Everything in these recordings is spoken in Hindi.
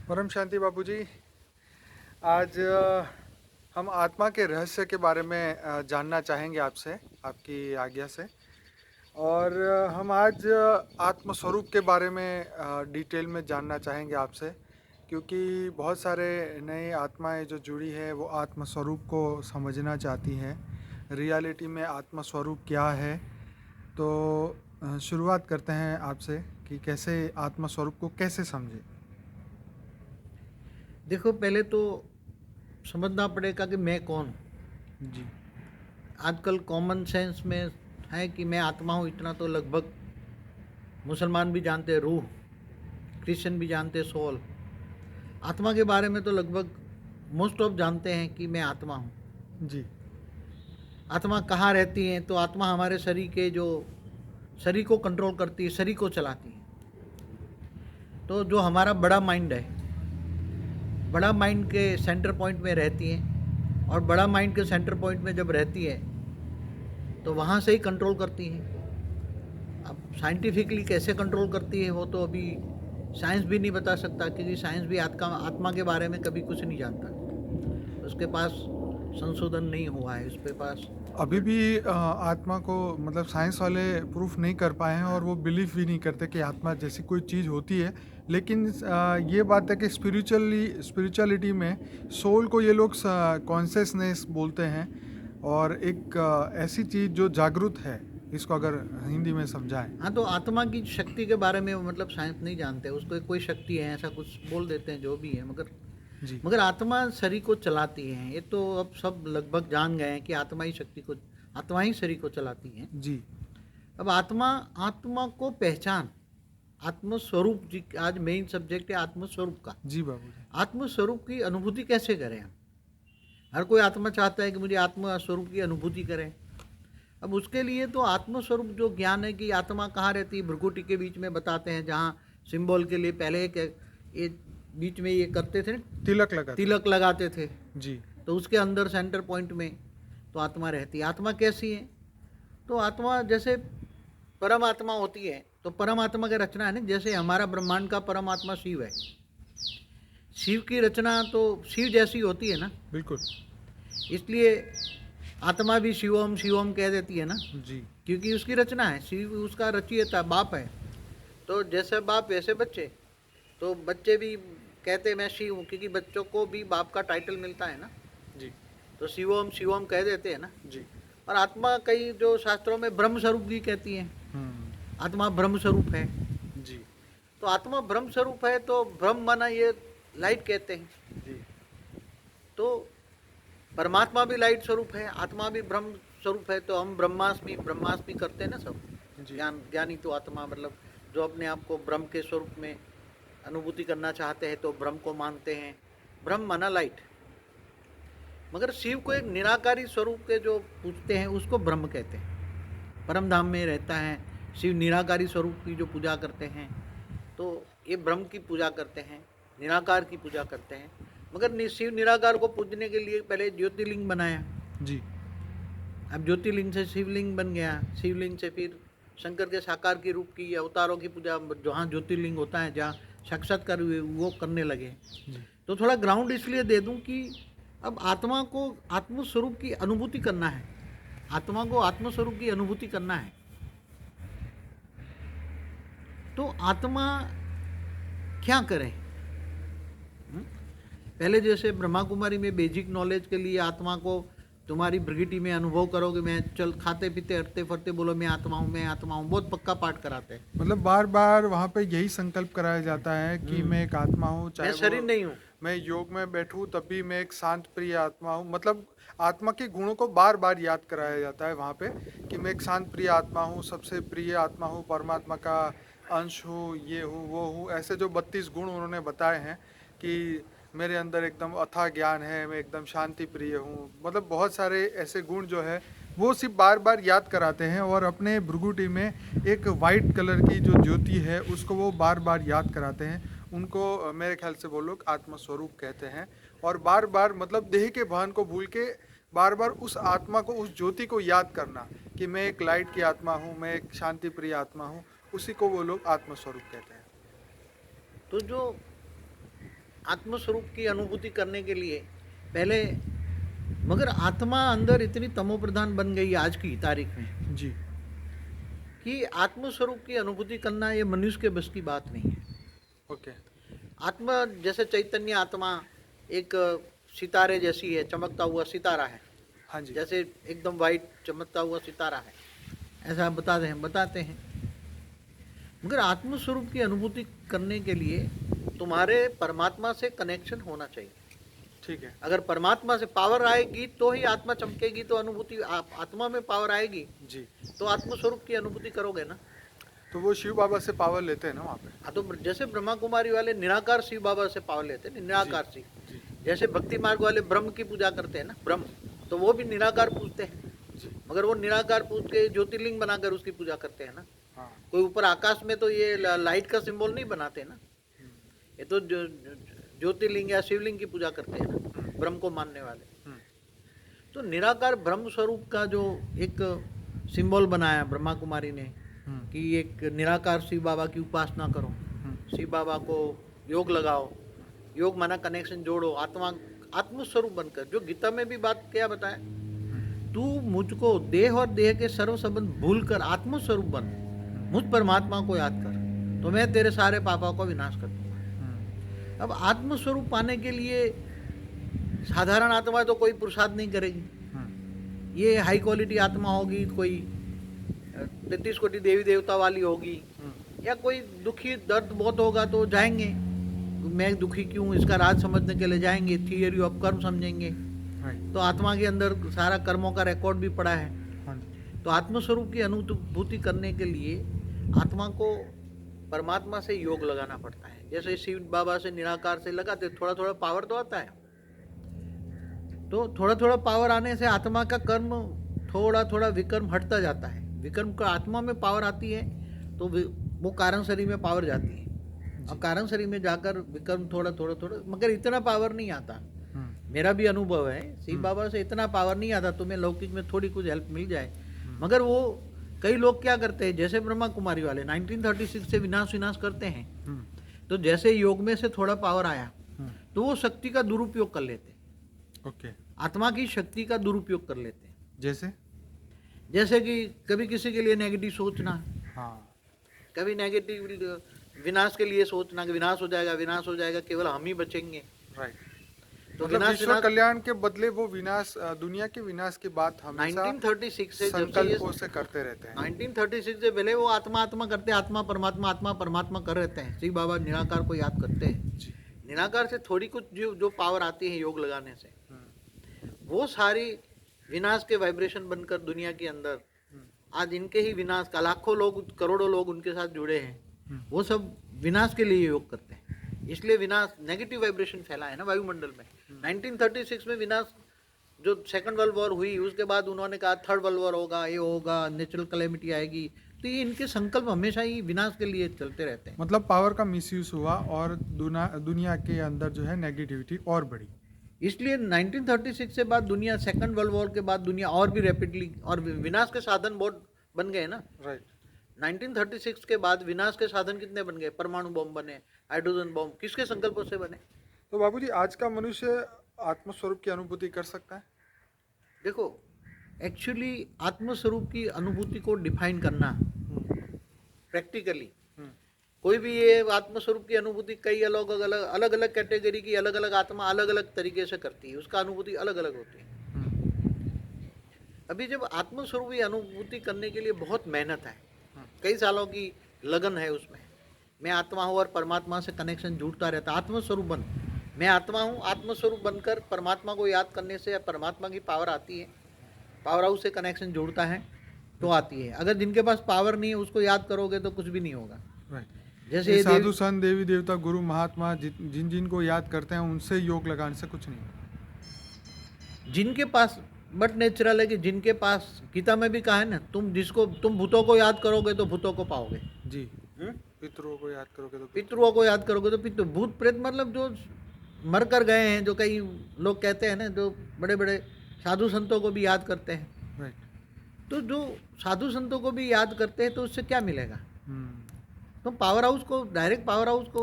परम शांति बापूजी, आज हम आत्मा के रहस्य के बारे में जानना चाहेंगे आपसे, आपकी आज्ञा से। और हम आज आत्म स्वरूप के बारे में डिटेल में जानना चाहेंगे आपसे, क्योंकि बहुत सारे नए आत्माएं जो जुड़ी है वो आत्म स्वरूप को समझना चाहती हैं। रियलिटी में आत्म स्वरूप क्या है। तो शुरुआत करते हैं आपसे कि कैसे आत्म स्वरूप को कैसे समझें। देखो, पहले तो समझना पड़ेगा कि मैं कौन हूँ। जी। आजकल कॉमन सेंस में है कि मैं आत्मा हूँ, इतना तो लगभग मुसलमान भी जानते हैं, रूह, क्रिश्चियन भी जानते हैं, सोल। आत्मा के बारे में तो लगभग मोस्ट ऑफ जानते हैं कि मैं आत्मा हूँ। जी। आत्मा कहाँ रहती है? तो आत्मा हमारे शरीर को कंट्रोल करती है, शरीर को चलाती है। तो जो हमारा बड़ा माइंड है, बड़ा माइंड के सेंटर पॉइंट में रहती है, और बड़ा माइंड के सेंटर पॉइंट में जब रहती है तो वहाँ से ही कंट्रोल करती है। अब साइंटिफिकली कैसे कंट्रोल करती है वो तो अभी साइंस भी नहीं बता सकता, क्योंकि साइंस भी आत्मा के बारे में कभी कुछ नहीं जानता। उसके पास संशोधन नहीं हुआ है, उसके पास अभी भी आत्मा को मतलब साइंस वाले प्रूफ नहीं कर पाए हैं, और वो बिलीव भी नहीं करते कि आत्मा जैसी कोई चीज़ होती है। लेकिन ये बात है कि स्पिरिचुअलिटी में सोल को ये लोग कॉन्शियसनेस बोलते हैं, और एक ऐसी चीज़ जो जागरूक है, इसको अगर हिंदी में समझाएं। हाँ, तो आत्मा की शक्ति के बारे में मतलब साइंस नहीं जानते। उसको एक कोई शक्ति है ऐसा कुछ बोल देते हैं, जो भी है। मगर जी। मगर आत्मा शरीर को चलाती है, ये तो अब सब लगभग जान गए हैं कि आत्मा ही शरीर को चलाती है। जी। अब आत्मा को पहचान, आत्मस्वरूप जी, आज मेन सब्जेक्ट है आत्मस्वरूप का। जी बाबूजी। आत्मस्वरूप की अनुभूति कैसे करें हम? हर कोई आत्मा चाहता है कि मुझे आत्मस्वरूप की अनुभूति करें। अब उसके लिए तो आत्मस्वरूप जो ज्ञान है कि आत्मा कहाँ रहती है, भ्रुकुटी के बीच में बताते हैं, जहाँ सिंबल के लिए पहले ये बीच में ये करते थे, तिलक लगाते थे। जी। तो उसके अंदर सेंटर पॉइंट में तो आत्मा रहती है। आत्मा कैसी है? तो आत्मा जैसे परमात्मा होती है, तो परमात्मा की रचना है ना, जैसे हमारा ब्रह्मांड का परमात्मा शिव है। शिव की रचना तो शिव जैसी होती है ना, बिल्कुल। इसलिए आत्मा भी शिवम शिवम कह देती है ना, जी। क्योंकि उसकी रचना है। शिव उसका रचयिता बाप है। तो जैसे बाप वैसे बच्चे, तो बच्चे भी कहते हैं मैं शिव हूँ, क्योंकि बच्चों को भी बाप का टाइटल मिलता है ना। जी। तो शिवम शिवम कह देते हैं ना। जी। और आत्मा कई जो शास्त्रों में ब्रह्म स्वरूप भी कहती है। आत्मा ब्रह्म स्वरूप है। जी। तो आत्मा ब्रह्म स्वरूप है, तो ब्रह्म माना ये लाइट कहते हैं। जी। तो परमात्मा भी लाइट स्वरूप है, आत्मा भी ब्रह्म स्वरूप है। तो हम ब्रह्मास्मि करते हैं ना सब। जी। ज्ञानी तो आत्मा मतलब जो अपने आप को ब्रह्म के स्वरूप में अनुभूति करना चाहते हैं, तो ब्रह्म को मानते हैं। ब्रह्म माना लाइट। मगर शिव को एक निराकारी स्वरूप के जो पूजते हैं उसको ब्रह्म कहते हैं। परम धाम में रहता है शिव, निराकारी स्वरूप की जो पूजा करते हैं, तो ये ब्रह्म की पूजा करते हैं, निराकार की पूजा करते हैं। मगर शिव निराकार को पूजने के लिए पहले ज्योतिर्लिंग बनाया। जी। अब ज्योतिर्लिंग से शिवलिंग बन गया, शिवलिंग से फिर शंकर के साकार की रूप की अवतारों की पूजा, जहाँ ज्योतिर्लिंग होता है, जहाँ साक्षात्कार हुए, वो करने लगे। जी। तो थोड़ा ग्राउंड इसलिए दे दूं कि अब आत्मा को आत्मस्वरूप की अनुभूति करना है। आत्मा को आत्मस्वरूप की अनुभूति करना है, तो आत्मा क्या करे? पहले जैसे ब्रह्मा कुमारी में बेसिक नॉलेज के लिए आत्मा को तुम्हारी प्रकृति में अनुभव करोगे, मैं चल खाते पीते हटते फरते बोलो मैं आत्मा हूँ, मैं आत्मा हूँ, बहुत पक्का पाठ कराते हैं। मतलब बार बार वहाँ पे यही संकल्प कराया जाता है कि मैं एक आत्मा हूँ, चाहे मैं शरीर वो नहीं हूँ। मैं योग में बैठूं तब भी मैं एक शांत प्रिय आत्मा हूँ। मतलब आत्मा के गुणों को बार बार याद कराया जाता है वहाँ पे कि मैं एक शांत प्रिय आत्मा हूँ, सबसे प्रिय आत्मा हूँ, परमात्मा का अंश हूँ, ये हूँ वो हूँ। ऐसे जो 32 गुण उन्होंने बताए हैं कि मेरे अंदर एकदम अथाह ज्ञान है, मैं एकदम शांति प्रिय हूँ। मतलब बहुत सारे ऐसे गुण जो है वो सिर्फ बार बार याद कराते हैं, और अपने भृगुटी में एक वाइट कलर की जो ज्योति है उसको वो बार बार याद कराते हैं। उनको मेरे ख्याल से वो लोग आत्मस्वरूप कहते हैं। और बार बार मतलब देह के भान को भूल के बार बार उस आत्मा को, उस ज्योति को याद करना कि मैं एक लाइट की आत्मा हूँ, मैं एक शांति प्रिय आत्मा हूँ, उसी को वो लोग आत्मस्वरूप कहते हैं। तो जो आत्मस्वरूप की अनुभूति करने के लिए पहले, मगर आत्मा अंदर इतनी तमोप्रधान बन गई आज की तारीख में जी। कि आत्मस्वरूप की अनुभूति करना ये मनुष्य के बस की बात नहीं है। ओके। आत्मा जैसे चैतन्य आत्मा एक सितारे जैसी है, चमकता हुआ सितारा है, हाँ जी। जैसे एकदम वाइट चमकता हुआ सितारा है, ऐसा बताते हैं। मगर आत्मस्वरूप की अनुभूति करने के लिए तुम्हारे परमात्मा से कनेक्शन होना चाहिए। ठीक है। अगर परमात्मा से पावर आएगी तो ही आत्मा चमकेगी, तो अनुभूति आत्मा में पावर आएगी जी। तो आत्मस्वरूप की अनुभूति करोगे ना। तो वो शिव बाबा से पावर लेते हैं ना वहाँ पे? हाँ, तो जैसे ब्रह्मा कुमारी वाले निराकार शिव बाबा से पावर लेते हैं, निराकार शिव। जी। जैसे भक्ति मार्ग वाले ब्रह्म की पूजा करते हैं ना, ब्रह्म, तो वो भी निराकार पूजते हैं, जी। मगर वो निराकार पूज के ज्योतिर्लिंग बनाकर उसकी पूजा करते हैं ना। हाँ। कोई ऊपर आकाश में तो ये लाइट का सिंबल नहीं बनाते ना, ये तो ज्योतिर्लिंग या शिवलिंग की पूजा करते हैं ना, ब्रह्म को मानने वाले। तो निराकार ब्रह्म स्वरूप का जो एक सिंबल बनाया ब्रह्मा कुमारी ने कि एक निराकार शिव बाबा की उपासना करो, शिव बाबा को योग लगाओ, योग माना कनेक्शन जोड़ो आत्मस्वरूप बनकर। जो गीता में भी बात क्या बताया, तू मुझको देह और देह के सर्व संबंध भूल कर आत्मस्वरूप बन, मुझ परमात्मा को याद कर, तो मैं तेरे सारे पापों को विनाश कर दूंगा। अब आत्मस्वरूप पाने के लिए साधारण आत्मा तो कोई पुरुषार्थ नहीं करेगी, ये हाई क्वालिटी आत्मा होगी, कोई 33 कोटि देवी देवता वाली होगी, या कोई दुखी दर्द बहुत होगा तो जाएंगे, मैं दुखी क्यों इसका राज समझने के लिए जाएंगे, थियरी ऑफ कर्म समझेंगे। तो आत्मा के अंदर सारा कर्मों का रिकॉर्ड भी पड़ा है। तो आत्मस्वरूप की अनुभूति करने के लिए आत्मा को परमात्मा से योग लगाना पड़ता है। जैसे शिव बाबा से निराकार से लगाते थोड़ा थोड़ा पावर तो आता है, तो थोड़ा थोड़ा पावर आने से आत्मा का कर्म थोड़ा थोड़ा विकर्म हटता जाता है। विकर्म का आत्मा में पावर आती है तो वो कारण शरीर में पावर जाती है, और कारण शरीर में जाकर विकर्म थोड़ा थोड़ा, मगर इतना पावर नहीं आता। मेरा भी अनुभव है, शिव बाबा से इतना पावर नहीं आता, तुम्हें लौकिक में थोड़ी कुछ हेल्प मिल जाए, मगर वो कई लोग क्या करते हैं, जैसे ब्रह्मा कुमारी वाले 1936 से विनाश करते हैं, तो जैसे योग में से थोड़ा पावर आया तो वो शक्ति का दुरुपयोग कर लेते हैं। ओके। आत्मा की शक्ति का दुरुपयोग कर लेते हैं। जैसे कि कभी किसी के लिए नेगेटिव सोचना, हाँ। कभी नेगेटिव विनाश के लिए सोचना कि विनाश हो जाएगा, केवल हम ही बचेंगे। राइट। तो मतलब विश्व कल्याण के बदले वो विनाश, दुनिया के विनाश की बात हमेशा 1936 से संकल्पों से करते रहते हैं। 1936 से पहले वो आत्मा करते, आत्मा परमात्मा कर रहते हैं। शिव बाबा निराकार को याद करते हैं। निराकार से थोड़ी कुछ जो पावर आती है योग लगाने से, वो सारी विनाश के वाइब्रेशन बनकर दुनिया के अंदर आज इनके ही विनाश का लाखों लोग, करोड़ों लोग उनके साथ जुड़े हैं, वो सब विनाश के लिए योग करते हैं। इसलिए विनाश नेगेटिव वाइब्रेशन फैला है ना वायुमंडल में। 1936 में विनाश, जो सेकंड वर्ल्ड वॉर हुई, उसके बाद उन्होंने कहा थर्ड वर्ल्ड वॉर होगा, ये होगा, नेचुरल कैलेमिटी आएगी, तो ये इनके संकल्प हमेशा ही विनाश के लिए चलते रहते हैं। मतलब पावर का मिसयूज हुआ और दुनिया के अंदर जो है नेगेटिविटी और बढ़ी। इसलिए 1936 से बाद दुनिया, सेकंड वर्ल्ड वॉर के बाद दुनिया और भी रैपिडली, और विनाश के साधन बहुत बन गए ना। राइट। 1936 के बाद विनाश के साधन कितने बन गए, परमाणु बम बने, हाइड्रोजन बम, किसके संकल्पों से बने। तो बाबूजी, आज का मनुष्य आत्मस्वरूप की अनुभूति कर सकता है? देखो, एक्चुअली आत्मस्वरूप की अनुभूति को डिफाइन करना प्रैक्टिकली, कोई भी ये आत्मस्वरूप की अनुभूति कई अलग अलग कैटेगरी की अलग अलग आत्मा अलग अलग तरीके से करती है, उसका अनुभूति अलग अलग होती है। अभी जब आत्मस्वरूप की अनुभूति करने के लिए बहुत मेहनत है, कई सालों की लगन है उसमें। मैं आत्मा हूँ और परमात्मा से कनेक्शन जुड़ता रहता। आत्मस्वरूप बन, मैं आत्मा हूँ, आत्मस्वरूप बनकर परमात्मा को याद करने से परमात्मा की पावर आती है, पावर हाउस से कनेक्शन जुड़ता है तो आती है। अगर जिनके पास पावर नहीं है उसको याद करोगे तो कुछ भी नहीं होगा। जैसे साधु संत, देवी देवता, गुरु महात्मा, जिनको याद करते हैं उनसे योग लगाने से कुछ नहीं होगा। जिनके पास, बट नेचुरल है कि जिनके पास, गीता में भी कहा है ना, तुम भूतों को याद करोगे तो भूतों को पाओगे जी। पितरों को याद करोगे तो पितरों को याद करोगे तो पितृ, भूत प्रेत मतलब जो मर कर गए हैं, जो कई लोग कहते हैं ना, जो बड़े बड़े साधु संतों को भी याद करते हैं। राइट। तो जो साधु संतों को भी याद करते हैं तो उससे क्या मिलेगा। तो पावर हाउस को, डायरेक्ट पावर हाउस को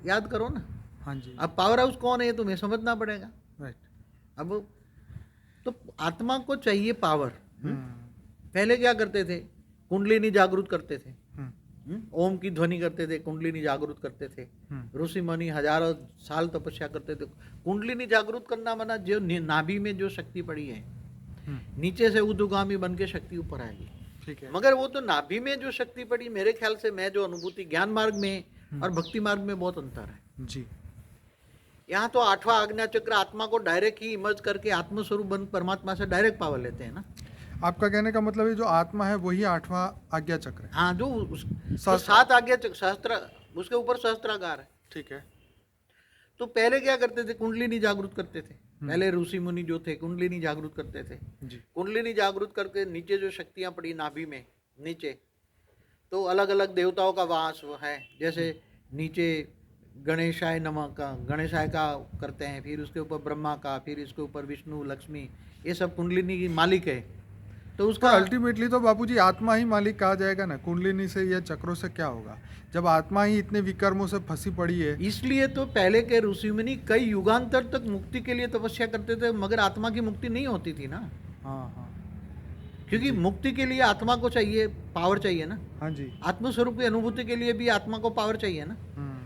याद करो ना। हाँ जी। अब पावर हाउस कौन है ये तुम्हें समझना पड़ेगा। राइट। अब तो आत्मा को चाहिए पावर। हम्म। पहले क्या करते थे, कुंडलिनी जागृत करते थे, हम्म। ओम की ध्वनि करते थे, कुंडलिनी जागृत करते थे। ऋषि मुनि हजारों साल तपस्या करते थे। कुंडलिनी जागृत करना माना जो नाभि में जो शक्ति पड़ी है, नीचे से ऊर्ध्वगामी बन के शक्ति ऊपर आएगी। ठीक है। मगर वो तो नाभि में जो शक्ति पड़ी, मेरे ख्याल से मैं जो अनुभूति, ज्ञान मार्ग में और भक्ति मार्ग में बहुत अंतर है। जी। यहाँ तो 8वां आज्ञा चक्र आत्मा को डायरेक्ट ही इमर्ज करके आत्मस्वरूप बन परमात्मा से डायरेक्ट पावर लेते हैं ना। आपका कहने का मतलब है जो आत्मा है वही 8वां आज्ञा चक्र है। हाँ, जो तो सहस्त्र। 7 आज्ञा चक्र, सहस्त्र, उसके ऊपर सहस्त्रागार है। ठीक है। तो पहले क्या करते थे, कुंडलिनी जागृत करते थे। पहले ऋषि मुनि जो थे कुंडलिनी जागृत करते थे। जी। कुंडलिनी जागृत करके नीचे जो शक्तियां पड़ी नाभि में नीचे, तो अलग अलग देवताओं का वास है। जैसे नीचे गणेशाय नमः का, गणेशाय का करते हैं, फिर उसके ऊपर ब्रह्मा का, फिर इसके ऊपर विष्णु, लक्ष्मी, ये सब कुंडलिनी की मालिक है। तो पर उसका अल्टीमेटली तो बापूजी आत्मा ही मालिक कहा जाएगा ना। कुंडलिनी से या चक्रों से क्या होगा जब आत्मा ही इतने विकर्मों से फंसी पड़ी है। इसलिए तो पहले के ऋषि मुनि कई युगांतर तक मुक्ति के लिए तपस्या करते थे, मगर आत्मा की मुक्ति नहीं होती थी ना। हाँ हाँ। क्योंकि मुक्ति के लिए आत्मा को चाहिए, पावर चाहिए ना। हाँ जी। आत्मस्वरूप की अनुभूति के लिए भी आत्मा को पावर चाहिए ना।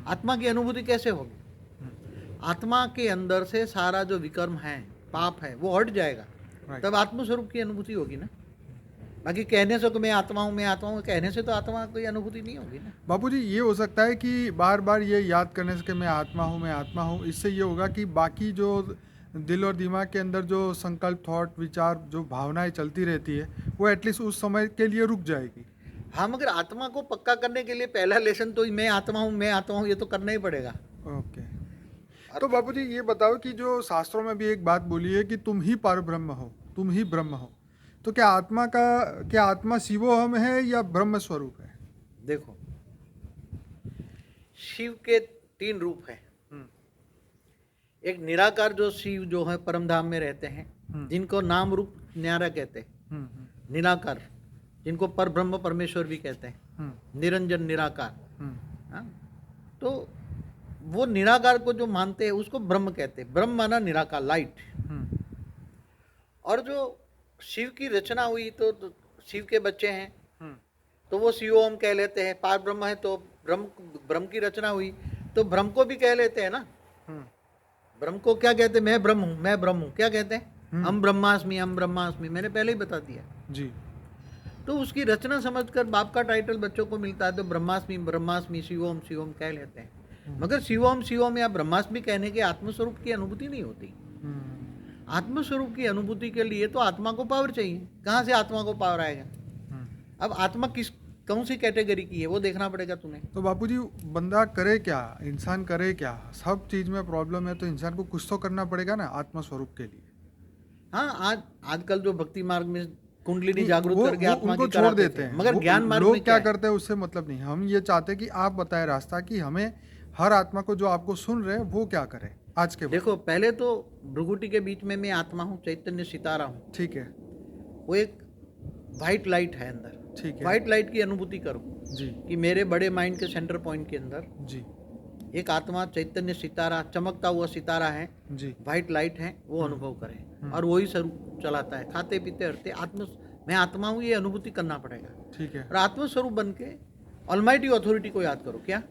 आत्मा की अनुभूति कैसे होगी? आत्मा के अंदर से सारा जो विकर्म है, पाप है, वो हट जाएगा, Right. तब आत्मस्वरूप की अनुभूति होगी ना। बाकी कहने से तो मैं आत्मा हूँ, मैं आत्मा हूँ, कहने से तो आत्मा कोई अनुभूति नहीं होगी ना। बापूजी ये हो सकता है कि बार बार ये याद करने से कि मैं आत्मा हूँ, मैं आत्मा हूँ, इससे ये होगा कि बाकी जो दिल और दिमाग के अंदर जो संकल्प, थॉट, विचार, जो भावनाएं चलती रहती है वो एटलीस्ट उस समय के लिए रुक जाएगी। हाँ, मगर आत्मा को पक्का करने के लिए पहला लेसन तो मैं आत्मा हूँ, मैं आत्मा हूँ, ये तो करना ही पड़ेगा। ओके। तो बापूजी ये बताओ कि जो शास्त्रों में भी एक बात बोली है कि तुम ही परब्रह्म हो, तुम ही ब्रह्म हो, तो क्या आत्मा शिवोहम है या ब्रह्म स्वरूप है? देखो, शिव के 3 रूप हैं। एक निराकार जो शिव जो है परम धाम में रहते हैं, जिनको नाम रूप न्यारा कहते हैं, निराकार, जिनको पर ब्रह्म परमेश्वर भी कहते हैं, निरंजन निराकार। हाँ? तो वो निराकार को जो मानते हैं उसको ब्रह्म कहते हैं। ब्रह्म माना निराकार, लाइट। और जो शिव की रचना हुई तो शिव के बच्चे हैं तो वो शिवोम कह लेते हैं। पार ब्रह्म है तो ब्रह्म की रचना हुई तो ब्रह्म को भी कह लेते हैं ना। ब्रह्म को क्या कहते हैं? मैं ब्रह्म हूँ, मैं ब्रह्म हूँ। क्या कहते हैं? हम ब्रह्मास्मि, हम ब्रह्मास्मि। मैंने पहले ही बता दिया जी। तो उसकी रचना समझकर बाप का टाइटल बच्चों को मिलता है तो ब्रह्मास्मि, ब्रह्मास्मि, शिवोम, शिवोम कह लेते हैं। मगर शिवोम, शिवोम या ब्रह्मास्मि कहने के आत्मस्वरूप की अनुभूति नहीं होती। आत्मस्वरूप की अनुभूति के लिए तो आत्मा को पावर चाहिए। कहाँ से आत्मा को पावर आएगा? अब आत्मा कौन सी कैटेगरी की है वो देखना पड़ेगा तुम्हें। तो बापूजी बंदा करे क्या, इंसान करे क्या? सब चीज में प्रॉब्लम है तो इंसान को कुछ तो करना पड़ेगा ना आत्मा स्वरूप के लिए। हाँ, आजकल जो भक्ति मार्ग में कुंडलिनी जागृत करके आत्मा उनको की छोड़ कराते देते थे। हैं। मगर ज्ञान मार्ग लोग में क्या है? करते हैं उससे मतलब नहीं। हम ये चाहते हैं कि आप बताएं रास्ता कि हमें हर आत्मा को जो आपको सुन रहे हैं वो क्या करे आज के बाद। देखो, पहले तो भृगुटी के बीच में मैं आत्मा हूँ, चैतन्य सितारा हूँ। ठीक है। वो एक व्हाइट लाइट है अंदर। ठीक है। व्हाइट लाइट की अनुभूति करो जी। कि मेरे बड़े माइंड के सेंटर पॉइंट के अंदर जी। एक आत्मा, चैतन्य सितारा, चमकता हुआ सितारा है, जी। व्हाइट लाइट है, वो अनुभव करें और वही स्वरूप चलाता है। खाते पीते हरते मैं आत्मा हूँ ये अनुभूति करना पड़ेगा। ठीक है। और आत्मस्वरूप बन के ऑलमाइटी अथॉरिटी को याद करो। क्या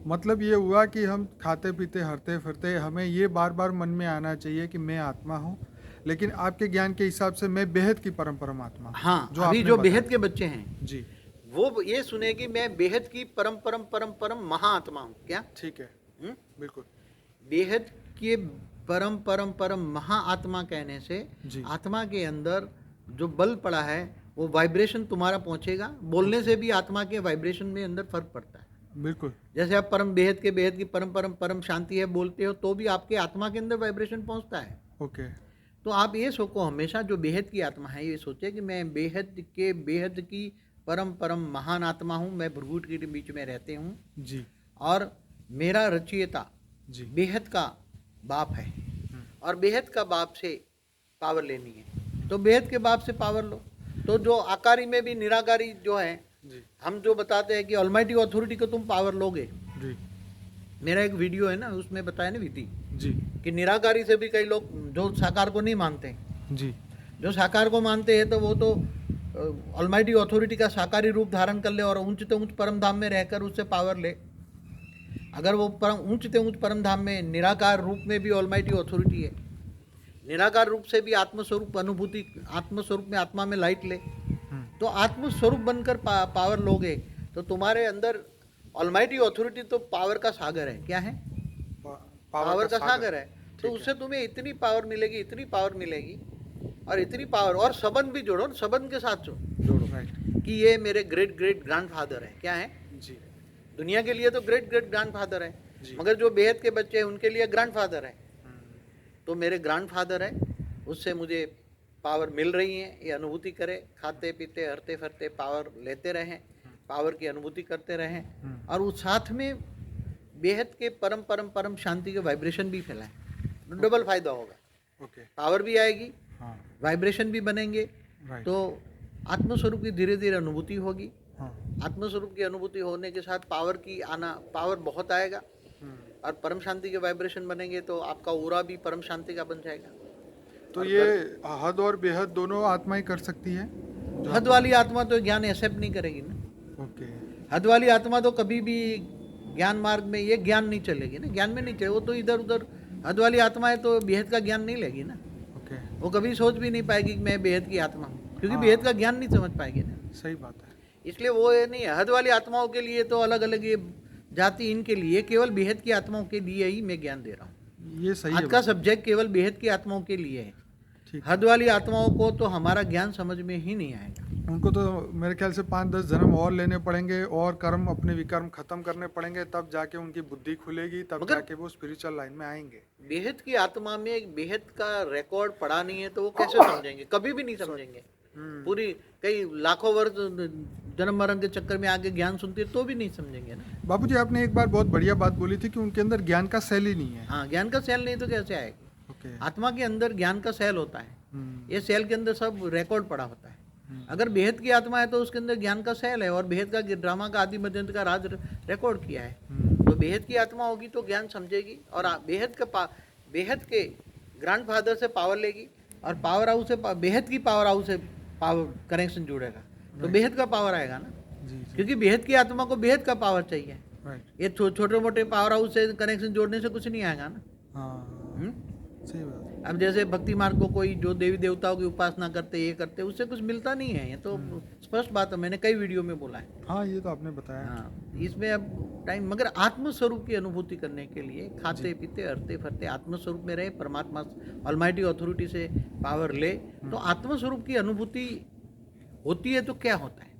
मतलब ये हुआ कि हम खाते पीते हरते फिरते हमें ये बार बार मन में आना चाहिए कि मैं आत्मा हूँ, लेकिन आपके ज्ञान के हिसाब से मैं बेहद की परम परमात्मा हूँ। हाँ, जो अभी आपने जो बताया। बेहद के बच्चे हैं जी। वो ये सुने कि मैं बेहद की परम परम परम परम महाआत्मा हूँ। क्या? ठीक है। बिल्कुल। बेहद के परम परम परम महाआत्मा कहने से जी। आत्मा के अंदर जो बल पड़ा है वो वाइब्रेशन तुम्हारा पहुंचेगा। बोलने से भी आत्मा के वाइब्रेशन में अंदर फर्क पड़ता है। बिल्कुल। जैसे आप परम बेहद की परम परम परम शांति है बोलते हो तो भी आपके आत्मा के अंदर वाइब्रेशन पहुंचता है। ओके। तो आप ये सोचो हमेशा, जो बेहद की आत्मा है ये सोचे कि मैं बेहद की परम परम महान आत्मा हूँ। मैं भृगुट के बीच में रहते हूँ जी। और मेरा रचयिता जी। बेहद का बाप है और बेहद का बाप से पावर लेनी है तो बेहद के बाप से पावर लो। तो जो आकारी में भी निराकारी जो है, जी। हम जो बताते हैं कि ऑलमाइटी अथॉरिटी को तुम पावर लोगे जी। मेरा एक वीडियो है ना, उसमें बताया ना विधि जी कि निराकारी से भी कई लोग जो साकार को नहीं मानते, जी जो साकार को मानते हैं तो वो तो ऑलमाइटी अथॉरिटी का साकारी रूप धारण कर ले और ऊंच से ऊंच परम धाम में रहकर उससे पावर ले। अगर वो ऊंच से ऊंच परम धाम में निराकार रूप में भी ऑलमाइटी अथॉरिटी है, निराकार रूप से भी आत्मस्वरूप अनुभूति, आत्मस्वरूप में आत्मा में लाइट ले, तो आत्मस्वरूप बनकर पावर लोगे तो तुम्हारे अंदर ऑलमाइटी अथॉरिटी तो पावर का सागर है। क्या है? पावर का सागर है। तो उससे तुम्हें इतनी पावर मिलेगी, इतनी पावर मिलेगी, और इतनी पावर, और संबंध भी जोड़ो, संबंध के साथ जोड़ो राइट कि ये मेरे ग्रेट ग्रेट ग्रैंडफादर है। क्या है? जी दुनिया के लिए तो ग्रेट ग्रेट ग्रैंडफादर है, जी। मगर जो बेहद के बच्चे हैं उनके लिए ग्रैंडफादर है। तो मेरे ग्रैंडफादर है, उससे मुझे पावर मिल रही है, ये अनुभूति करे, खाते पीते हरते फरते पावर लेते रहें, पावर की अनुभूति करते रहें, और उस साथ में बेहद के परम परम परम शांति के वाइब्रेशन भी फैलाएं। डबल फायदा होगा, ओके पावर भी आएगी, हाँ वाइब्रेशन भी बनेंगे, राइट तो आत्मस्वरूप की धीरे धीरे अनुभूति होगी। हाँ आत्मस्वरूप की अनुभूति होने के साथ पावर की आना, पावर बहुत आएगा, और परम शांति के वाइब्रेशन बनेंगे तो आपका ऑरा भी परम शांति का बन जाएगा। तो ये हद और बेहद दोनों आत्माएं कर सकती है? हद वाली आत्मा तो ज्ञान एक्सेप्ट नहीं करेगी ना। ओके हद वाली आत्मा तो कभी भी ज्ञान मार्ग में, ये ज्ञान नहीं चलेगी ना, ज्ञान में नहीं चले, वो तो इधर उधर। हद वाली आत्मा है तो बेहद का ज्ञान नहीं लेगी ना, ओके वो कभी सोच भी नहीं पाएगी कि मैं बेहद की आत्मा हूँ, क्योंकि हाँ। बेहद का ज्ञान नहीं समझ पाएगी ना। सही बात है। इसलिए वो ये नहीं है। हद वाली आत्माओं के लिए तो अलग अलग ये जाति, इनके लिए केवल बेहद की आत्माओं के लिए ही मैं ज्ञान दे रहा हूँ। ये सही हद है का बात। सब्जेक्ट केवल बेहद की आत्माओं के लिए है। ठीक हद वाली आत्माओं को तो हमारा ज्ञान समझ में ही नहीं आएगा। उनको तो मेरे ख्याल से 5-10 जन्म और लेने पड़ेंगे और कर्म, अपने विकर्म खत्म करने पड़ेंगे, तब जाके उनकी बुद्धि खुलेगी, तब मगर- जाके वो स्पिरिचुअल लाइन में आएंगे। बेहद की आत्मा में एक बेहद का रिकॉर्ड पड़ा नहीं है तो वो कैसे समझेंगे? कभी भी नहीं समझेंगे। पूरी कई लाखों वर्ष जन्म मरण के चक्कर में आगे ज्ञान सुनते तो भी नहीं समझेंगे ना। बाबूजी, आपने एक बार बहुत बढ़िया बात बोली थी कि उनके अंदर ज्ञान का सेल ही नहीं है। हाँ, ज्ञान का सेल नहीं तो कैसे आएगा? ओके आत्मा के अंदर ज्ञान का सेल होता है, हम्म, ये सेल के अंदर सब रिकॉर्ड पड़ा होता है। अगर बेहद की आत्मा है तो उसके अंदर ज्ञान का सेल है, और बेहद का ड्रामा का आदि मध्यंत का राज रिकॉर्ड किया है। तो बेहद की आत्मा होगी तो ज्ञान समझेगी, और बेहद के ग्रैंडफादर से पावर लेगी, और पावर हाउस से बेहद की पावर हाउस से पावर कनेक्शन जुड़ेगा, तो बेहद का पावर आएगा ना। जी जी क्योंकि बेहद की आत्मा को बेहद का पावर चाहिए। राइट ये छोटे मोटे पावर हाउस से कनेक्शन जोड़ने से कुछ नहीं आएगा ना। हाँ हम्म? सही बात। अब जैसे भक्ति मार्ग को कोई जो देवी देवताओं की उपासना करते, ये करते, उससे कुछ मिलता नहीं है। ये तो स्पष्ट बात है, मैंने कई वीडियो में बोला है। हाँ ये तो आपने बताया। हाँ, इसमें अब टाइम, मगर आत्मस्वरूप की अनुभूति करने के लिए खाते पीते हरते फरते आत्मस्वरूप में रहे, परमात्मा ऑलमाइटी अथॉरिटी से पावर ले, तो आत्मस्वरूप की अनुभूति होती है। तो क्या होता है?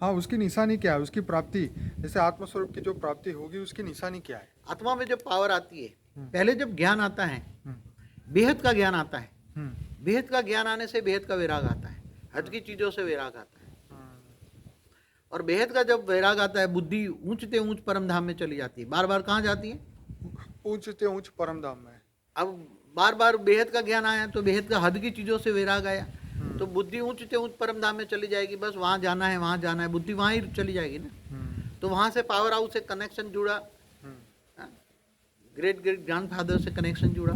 हाँ, उसकी निशानी क्या है, उसकी प्राप्ति, जैसे आत्मस्वरूप की जो प्राप्ति होगी उसकी निशानी क्या है? आत्मा में जब पावर आती है, पहले जब ज्ञान आता है, हम्म, बेहद का ज्ञान आता है, हम्म, बेहद का ज्ञान आने से बेहद का वैराग आता है, हद की चीजों से वैराग आता है। और बेहद का जब वैराग आता है, बुद्धि ऊंचते ऊंच परम धाम में चली जाती है। बार बार कहाँ जाती है? ऊंचते ऊंच परम धाम में। अब बार बार बेहद का ज्ञान आया तो बेहद का हद की चीजों से वैराग आया, तो बुद्धि ऊंचते ऊंच परम धाम में चली जाएगी। बस वहाँ जाना है, वहाँ जाना है, बुद्धि वहाँ ही चली जाएगी ना। तो वहाँ से पावर हाउस से कनेक्शन जुड़ा, ग्रेट ग्रेट ग्रैंडफादर से कनेक्शन जुड़ा,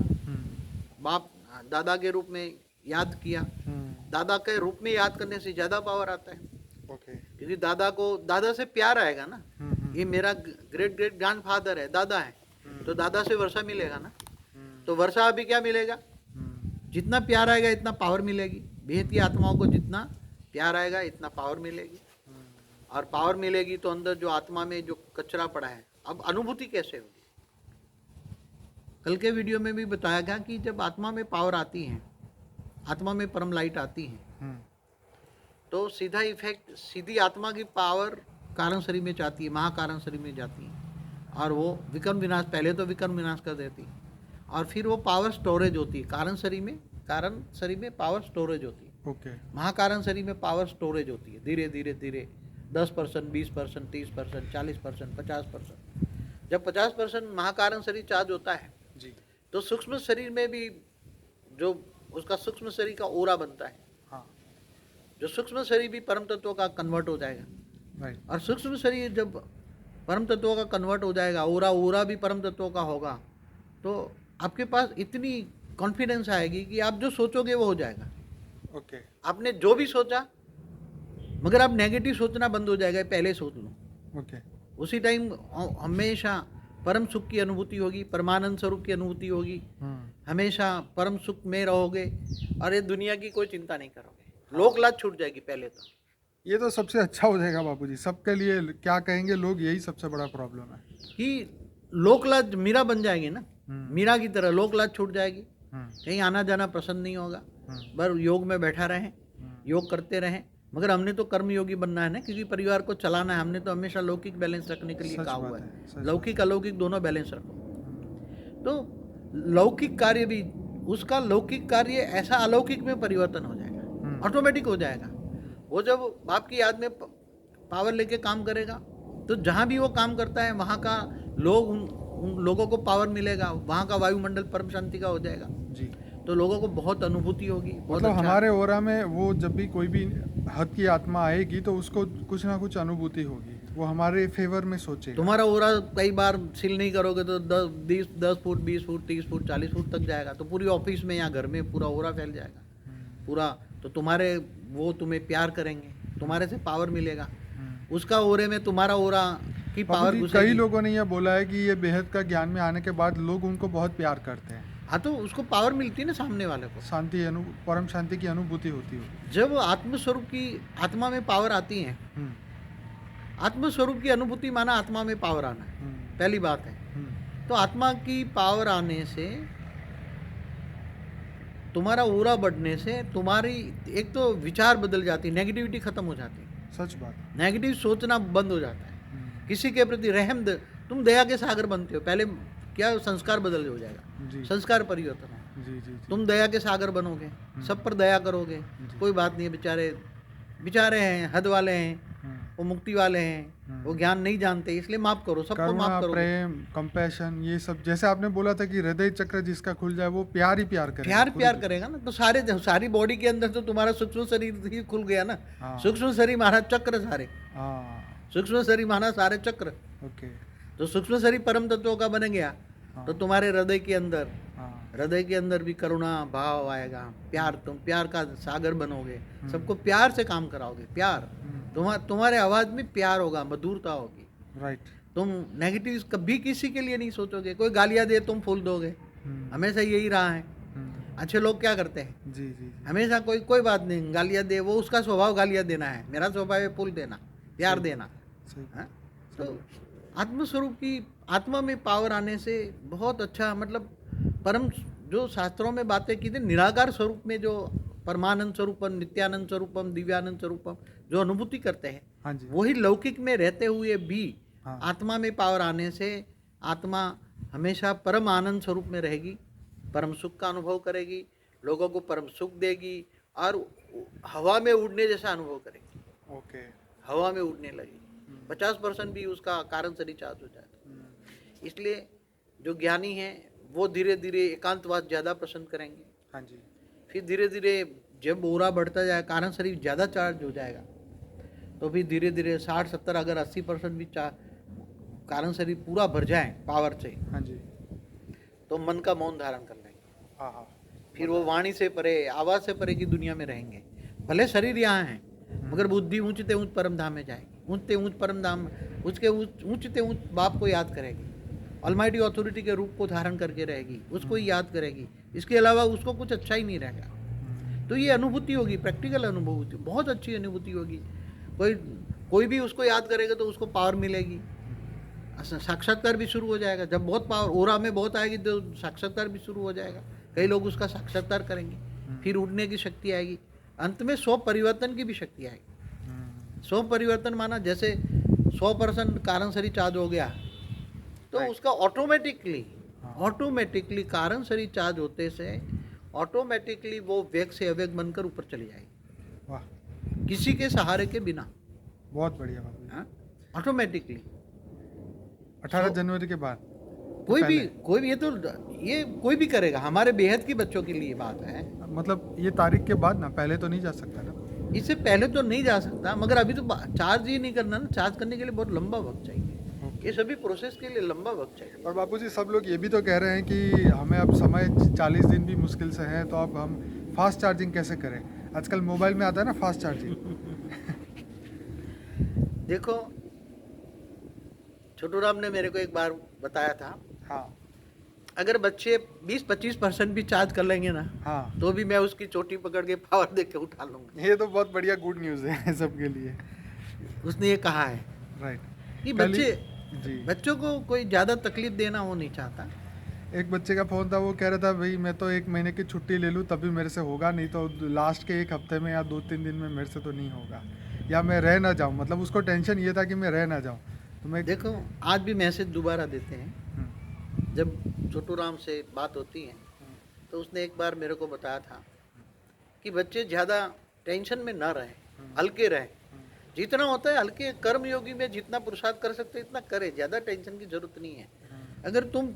बाप दादा के रूप में याद किया। दादा के रूप में याद करने से ज़्यादा पावर आता है, ओके क्योंकि दादा से प्यार आएगा ना। ये मेरा ग्रेट ग्रेट ग्रैंडफादर है, दादा है, तो दादा से वर्षा मिलेगा ना। तो वर्षा अभी क्या मिलेगा? जितना प्यार आएगा इतना पावर मिलेगी। बेहद की आत्माओं को जितना प्यार आएगा इतना पावर मिलेगी, और पावर मिलेगी तो अंदर जो आत्मा में जो कचरा पड़ा है, अब अनुभूति कैसे होगी? कल के वीडियो में भी बताया गया कि जब आत्मा में पावर आती है, आत्मा में परम लाइट आती है, तो सीधा इफेक्ट सीधी आत्मा की पावर कारण शरीर में जाती है, महाकारण शरीर में जाती है, और वो विकर्म विनाश, पहले तो विकर्म विनाश कर देती है, और फिर वो पावर स्टोरेज होती है। कारण शरीर में पावर स्टोरेज होती है। ओके महाकारण शरीर में पावर स्टोरेज होती है, धीरे धीरे धीरे 10%, 20%, 30%, 40%, 50%। जब 50% महाकारण शरीर चार्ज होता है जी तो सूक्ष्म शरीर में भी जो उसका सूक्ष्म शरीर का ओरा बनता है, हाँ जो सूक्ष्म शरीर भी परम तत्व का कन्वर्ट हो जाएगा। राइट और सूक्ष्म शरीर जब परम तत्वों का कन्वर्ट हो जाएगा, ओरा ओरा भी परम तत्वों का होगा, तो आपके पास इतनी कॉन्फिडेंस आएगी कि आप जो सोचोगे वो हो जाएगा। ओके। आपने जो भी सोचा, मगर आप नेगेटिव सोचना बंद हो जाएगा, पहले सोच लो। ओके। उसी टाइम हमेशा परम सुख की अनुभूति होगी, परमानंद स्वरूप की अनुभूति होगी, हमेशा परम सुख में रहोगे और ये दुनिया की कोई चिंता नहीं करोगे। लोक लाज छूट जाएगी पहले तो। ये तो सबसे अच्छा हो जाएगा बापूजी, सबके लिए क्या कहेंगे लोग, यही सबसे बड़ा प्रॉब्लम है कि लोक लाज मीरा बन जाएगी ना, मीरा की तरह लोक लाज छूट जाएगी, कहीं आना जाना पसंद नहीं होगा, बस योग में बैठा रहें, योग करते रहें। मगर हमने तो कर्म योगी बनना है ना, क्योंकि परिवार को चलाना है। हमने तो हमेशा लौकिक बैलेंस रखने के लिए सच कहा बात हुआ है, है, सच लौकिक अलौकिक दोनों बैलेंस रखो। तो लौकिक कार्य भी, उसका लौकिक कार्य ऐसा अलौकिक में परिवर्तन हो जाएगा, ऑटोमेटिक हो जाएगा। वो जब बाप की याद में पावर लेके काम करेगा, तो जहाँ भी वो काम करता है वहाँ का लोग, उन लोगों को पावर मिलेगा, वहाँ का वायुमंडल परम शांति का हो जाएगा जी। तो लोगों को बहुत अनुभूति होगी, बहुत मतलब अच्छा। हमारे ओरा में वो जब भी कोई भी हद की आत्मा आएगी तो उसको कुछ ना कुछ अनुभूति होगी, वो हमारे फेवर में सोचेगा। तुम्हारा ओरा कई बार सील नहीं करोगे तो 10 फुट 20 फुट 30 फुट 40 फुट तक जाएगा, तो पूरी ऑफिस में या घर में पूरा ओरा फैल जाएगा पूरा। तो तुम्हारे वो तुम्हें प्यार करेंगे, तुम्हारे से पावर मिलेगा, उसका ओरे में तुम्हारा ओरा की पावर बापूजी, कई लोगों ने यह बोला है कि ये बेहद का ज्ञान में आने के बाद लोग उनको बहुत प्यार करते हैं। हाँ, तो उसको पावर मिलती है ना सामने वाले को, शांति परम शांति की अनुभूति होती है। जब आत्मस्वरूप की आत्मा में पावर आती है। आत्मस्वरूप की अनुभूति माना आत्मा में पावर आना है, पहली बात है। तो आत्मा की पावर आने से, तुम्हारा ओरा बढ़ने से, तुम्हारी एक तो विचार बदल जाती, नेगेटिविटी खत्म हो जाती, सच बात। नेगेटिव सोचना बंद हो जाता है, किसी के प्रति रहम तुम दया के सागर बनते हो। पहले क्या संस्कार बदल हो जाएगा, जी। संस्कार परिवर्तन है। जी जी जी। तुम दया के सागर बनोगे, सब पर दया करोगे, कोई बात नहीं है, बेचारे हैं, हद वाले हैं, वो मुक्ति वाले हैं, वो ज्ञान नहीं जानते, इसलिए माफ करो, सबको करुणा, माफ करो। प्रेम, कंपैशन, ये सब जैसे आपने बोला था कि हृदय चक्र जिसका खुल जाए वो प्यार ही प्यार करेगा, प्यार करेगा ना, तो सारी बॉडी के अंदर तो तुम्हारा सूक्ष्म शरीर ही खुल गया ना। हाँ। सूक्ष्म शरीर माना चक्र सारे, हाँ। सूक्ष्म शरीर माना सारे चक्र। ओके। तो सूक्ष्म शरीर परम तत्वों का बन गया, तो तुम्हारे हृदय के अंदर, हृदय के अंदर भी करुणा भाव आएगा, प्यार, तुम प्यार का सागर बनोगे, सबको प्यार से काम कराओगे। प्यार, तुम्हारे आवाज में प्यार होगा, मधुरता होगी। राइट। तुम नेगेटिव कभी किसी के लिए नहीं सोचोगे। कोई गालियां दे तुम फूल दोगे, हमेशा यही रहा है। अच्छे लोग क्या करते हैं, जी जी। हमेशा कोई बात नहीं, गालियां दे, वो उसका स्वभाव गालियां देना है, मेरा स्वभाव है फूल देना, प्यार देना। तो आत्मस्वरूप की आत्मा में पावर आने से बहुत अच्छा, मतलब परम जो शास्त्रों में बातें की थी, निराकार स्वरूप में जो परमानंद स्वरूपम, नित्यानंद स्वरूपम, दिव्यानंद स्वरूपम जो अनुभूति करते हैं, हाँ जी। वही लौकिक में रहते हुए भी हाँ। आत्मा में पावर आने से आत्मा हमेशा परम आनंद स्वरूप में रहेगी, परम सुख का अनुभव करेगी, लोगों को परम सुख देगी और हवा में उड़ने जैसा अनुभव करेगी। ओके। हवा में उड़ने लगेगी, 50% भी उसका कारण से रिचार्ज हो जाता है। इसलिए जो ज्ञानी हैं वो धीरे धीरे एकांतवास ज़्यादा पसंद करेंगे। हाँ जी। फिर धीरे धीरे जब ओरा बढ़ता जाए, कारण शरीर ज़्यादा चार्ज हो जाएगा, तो फिर धीरे धीरे 60-70 अगर 80% भी कारण शरीर पूरा भर जाए पावर से, हाँ जी। तो मन का मौन धारण कर लेंगे। हाँ हाँ। फिर वो वाणी से परे, आवाज़ से परे की दुनिया में रहेंगे। भले शरीर यहाँ है, मगर बुद्धि ऊंचते ऊंच परम धाम में जाएगी, ऊंचते ऊंच परम धाम, उसके ऊंचते ऊंच बाप को याद करेगी, ऑलमाइटी अथॉरिटी के रूप को धारण करके रहेगी, उसको ही याद करेगी। इसके अलावा उसको कुछ अच्छा ही नहीं रहेगा। तो ये अनुभूति होगी, प्रैक्टिकल अनुभूति, बहुत अच्छी अनुभूति होगी। कोई भी उसको याद करेगा तो उसको पावर मिलेगी, साक्षात्कार भी शुरू हो जाएगा। जब बहुत पावर ओरा में बहुत आएगी तो साक्षात्कार भी शुरू हो जाएगा, कई लोग उसका साक्षात्कार करेंगे, फिर उड़ने की शक्ति आएगी, अंत में 100 परिवर्तन की भी शक्ति आएगी। 100 परिवर्तन माना जैसे 100% कारण शरीर चार्ज हो गया, तो उसका ऑटोमेटिकली कारण शरीर चार्ज होते से ऑटोमेटिकली वो वेग से अवेग बनकर ऊपर चली जाएगी। वाह, किसी के सहारे के बिना, बहुत बढ़िया बात। ऑटोमेटिकली 18 जनवरी के बाद कोई भी ये कोई भी करेगा। हमारे बेहद की बच्चों के लिए बात है, मतलब ये तारीख के बाद ना, पहले तो नहीं जा सकता ना। इससे पहले तो नहीं जा सकता, मगर अभी तो चार्ज ही नहीं करना ना, चार्ज करने के लिए बहुत लंबा वक्त चाहिए। ये सभी प्रोसेस के लिए लंबा वक्त चाहिए। और बापूजी सब लोग ये भी तो कह रहे हैं कि हमें अब समय 40 दिन भी मुश्किल से है, तो अब हम फास्ट चार्जिंग कैसे करें? आजकल मोबाइल में आता है ना फास्ट चार्जिंग। देखो, छोटू राम ने मेरे को एक बार बताया था, हाँ अगर बच्चे 20-25% भी चार्ज कर लेंगे ना, हाँ, तो भी मैं उसकी चोटी पकड़ के पावर दे के उठा लूंगा। ये तो बहुत बढ़िया गुड न्यूज़ है सबके लिए। उसने ये कहा है राइट। कि कल ही- बच्चे जी, बच्चों को कोई ज़्यादा तकलीफ देना वो नहीं चाहता। एक बच्चे का फ़ोन था, वो कह रहा था भाई मैं तो 1 महीने की छुट्टी ले लूँ तभी मेरे से होगा, नहीं तो लास्ट के 1 हफ्ते में या 2-3 दिन में मेरे से तो नहीं होगा, या मैं रह ना जाऊँ। मतलब उसको टेंशन ये था कि मैं रह ना जाऊँ। तो मैं देखो, आज भी मैसेज दोबारा देते हैं। हम्म, जब छोटू राम से बात होती है तो उसने एक बार मेरे को बताया था कि बच्चे ज़्यादा टेंशन में ना रहें, हल्के रहें। जितना होता है हल्के, कर्मयोगी में जितना पुरुषार्थ कर सकते हैं इतना करे, ज़्यादा टेंशन की जरूरत नहीं है। अगर तुम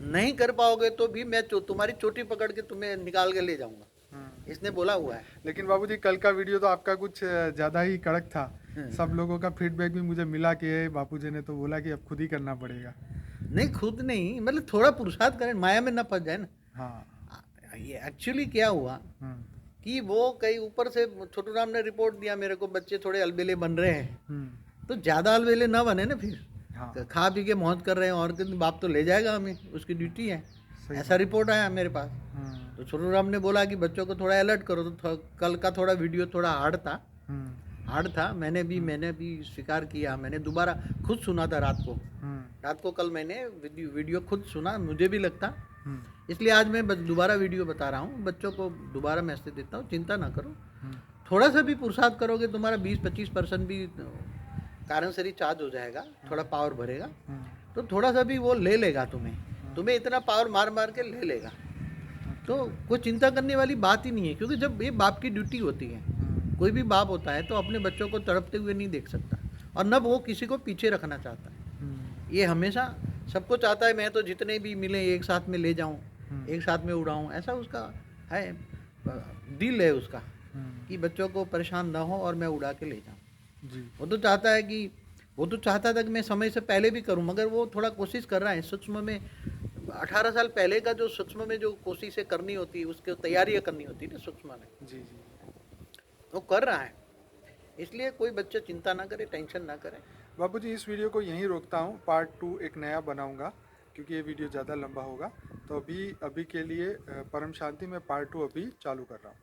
नहीं कर पाओगे तो भी मैं तुम्हारी चोटी पकड़ के तुम्हें निकाल के ले जाऊंगा, हम्म। इसने बोला हुआ है। लेकिन बाबूजी कल का वीडियो तो आपका कुछ ज़्यादा ही कड़क था। सब लोगों का फीडबैक भी मुझे मिला कि बापूजी ने तो बोला कि अब खुद ही करना पड़ेगा। नहीं, खुद नहीं, मतलब थोड़ा पुरुषार्थ करें, माया में ना फंस जाए ना। हाँ। ये एक्चुअली क्या हुआ हम्म, कि वो कई ऊपर से छोटू राम ने रिपोर्ट दिया मेरे को, बच्चे थोड़े अलबेले बन रहे हैं, हम्म, तो ज़्यादा अलबेले ना बने ना फिर। हाँ खा पी के मौज कर रहे हैं और दिन बाप तो ले जाएगा हमें, उसकी ड्यूटी है। सही ऐसा रिपोर्ट आया मेरे पास। हम्म, तो छोटू राम ने बोला कि बच्चों को थोड़ा अलर्ट करो, तो कल का थोड़ा वीडियो थोड़ा हम्म, हार्ड था। मैंने भी स्वीकार किया, मैंने दोबारा खुद सुना था रात को। हम्म, रात को कल मैंने वीडियो खुद सुना, मुझे भी लगता, हम्म, इसलिए आज मैं दोबारा वीडियो बता रहा हूँ। बच्चों को दोबारा मैसेज देता हूँ, चिंता ना करो, हम्म, थोड़ा सा भी पुरुषार्थ करोगे तुम्हारा 20-25% भी कारण से रिचार्ज हो जाएगा, थोड़ा पावर भरेगा, हम्म, तो थोड़ा सा भी वो ले लेगा तुम्हें इतना पावर मार मार के ले लेगा। तो कोई चिंता करने वाली बात ही नहीं है, क्योंकि जब ये बाप की ड्यूटी होती है, कोई भी बाप होता है तो अपने बच्चों को तड़पते हुए नहीं देख सकता, और न वो किसी को पीछे रखना चाहता है। ये हमेशा सबको चाहता है मैं तो जितने भी मिले एक साथ में ले जाऊं, एक साथ में उड़ाऊं, ऐसा उसका है, दिल है उसका कि बच्चों को परेशान ना हो और मैं उड़ा के ले जाऊं। जी, वो तो चाहता है कि, वो तो चाहता था कि मैं समय से पहले भी करूं, मगर वो थोड़ा कोशिश कर रहा है सूक्ष्म में। 18 साल पहले का जो सूक्ष्म में जो कोशिशें करनी होती है, उसकी तैयारियां करनी होती है ना सूक्ष्म में, जी, जी। वो कर रहा है। इसलिए कोई बच्चा चिंता ना करे, टेंशन ना करे। बापूजी इस वीडियो को यहीं रोकता हूँ, पार्ट 2 एक नया बनाऊंगा क्योंकि ये वीडियो ज़्यादा लंबा होगा। तो अभी के लिए परम शांति में पार्ट 2 अभी चालू कर रहा हूँ।